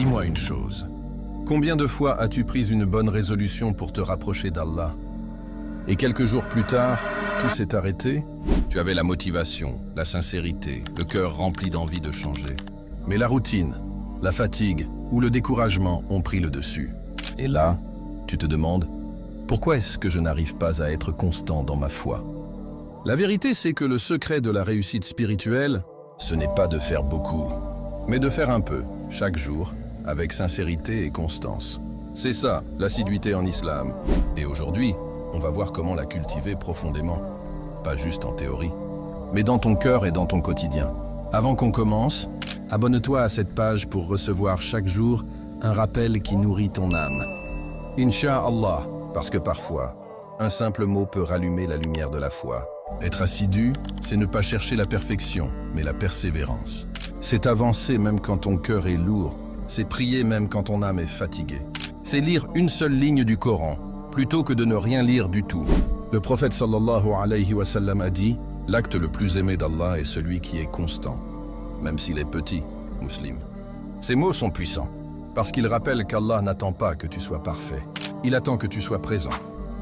Dis-moi une chose. Combien de fois as-tu pris une bonne résolution pour te rapprocher d'Allah? Et quelques jours plus tard, tout s'est arrêté? Tu avais la motivation, la sincérité, le cœur rempli d'envie de changer. Mais la routine, la fatigue ou le découragement ont pris le dessus. Et là, tu te demandes, pourquoi est-ce que je n'arrive pas à être constant dans ma foi? La vérité, c'est que le secret de la réussite spirituelle, ce n'est pas de faire beaucoup, mais de faire un peu, chaque jour, avec sincérité et constance. C'est ça, l'assiduité en islam. Et aujourd'hui, on va voir comment la cultiver profondément. Pas juste en théorie, mais dans ton cœur et dans ton quotidien. Avant qu'on commence, abonne-toi à cette page pour recevoir chaque jour un rappel qui nourrit ton âme. Inch'Allah, parce que parfois, un simple mot peut rallumer la lumière de la foi. Être assidu, c'est ne pas chercher la perfection, mais la persévérance. C'est avancer même quand ton cœur est lourd, c'est prier même quand ton âme est fatiguée. C'est lire une seule ligne du Coran, plutôt que de ne rien lire du tout. Le prophète sallallahu alayhi wa sallam a dit « L'acte le plus aimé d'Allah est celui qui est constant, même s'il est petit, musulman. » Ces mots sont puissants, parce qu'ils rappellent qu'Allah n'attend pas que tu sois parfait. Il attend que tu sois présent.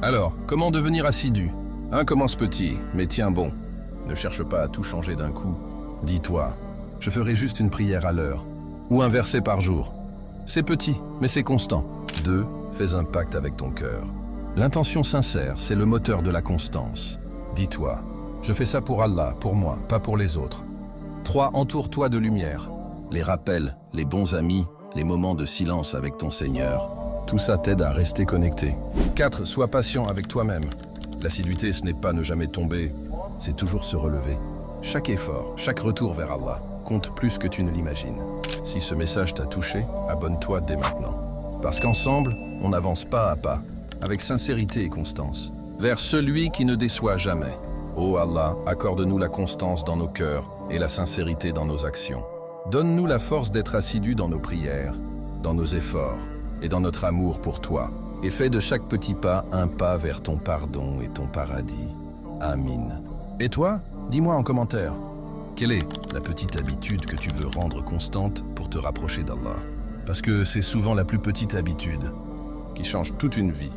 Alors, comment devenir assidu? Commence petit, mais tiens bon. Ne cherche pas à tout changer d'un coup. Dis-toi, je ferai juste une prière à l'heure, ou un verset par jour. C'est petit, mais c'est constant. 2. Fais un pacte avec ton cœur. L'intention sincère, c'est le moteur de la constance. Dis-toi, je fais ça pour Allah, pour moi, pas pour les autres. 3. Entoure-toi de lumière. Les rappels, les bons amis, les moments de silence avec ton Seigneur, tout ça t'aide à rester connecté. 4. Sois patient avec toi-même. L'assiduité, ce n'est pas ne jamais tomber, c'est toujours se relever. Chaque effort, chaque retour vers Allah compte plus que tu ne l'imagines. Si ce message t'a touché, abonne-toi dès maintenant. Parce qu'ensemble, on avance pas à pas, avec sincérité et constance, vers celui qui ne déçoit jamais. Ô Allah, accorde-nous la constance dans nos cœurs et la sincérité dans nos actions. Donne-nous la force d'être assidus dans nos prières, dans nos efforts et dans notre amour pour toi. Et fais de chaque petit pas un pas vers ton pardon et ton paradis. Amin. Et toi, dis-moi en commentaire, quelle est la petite habitude que tu veux rendre constante pour te rapprocher d'Allah? Parce que c'est souvent la plus petite habitude qui change toute une vie.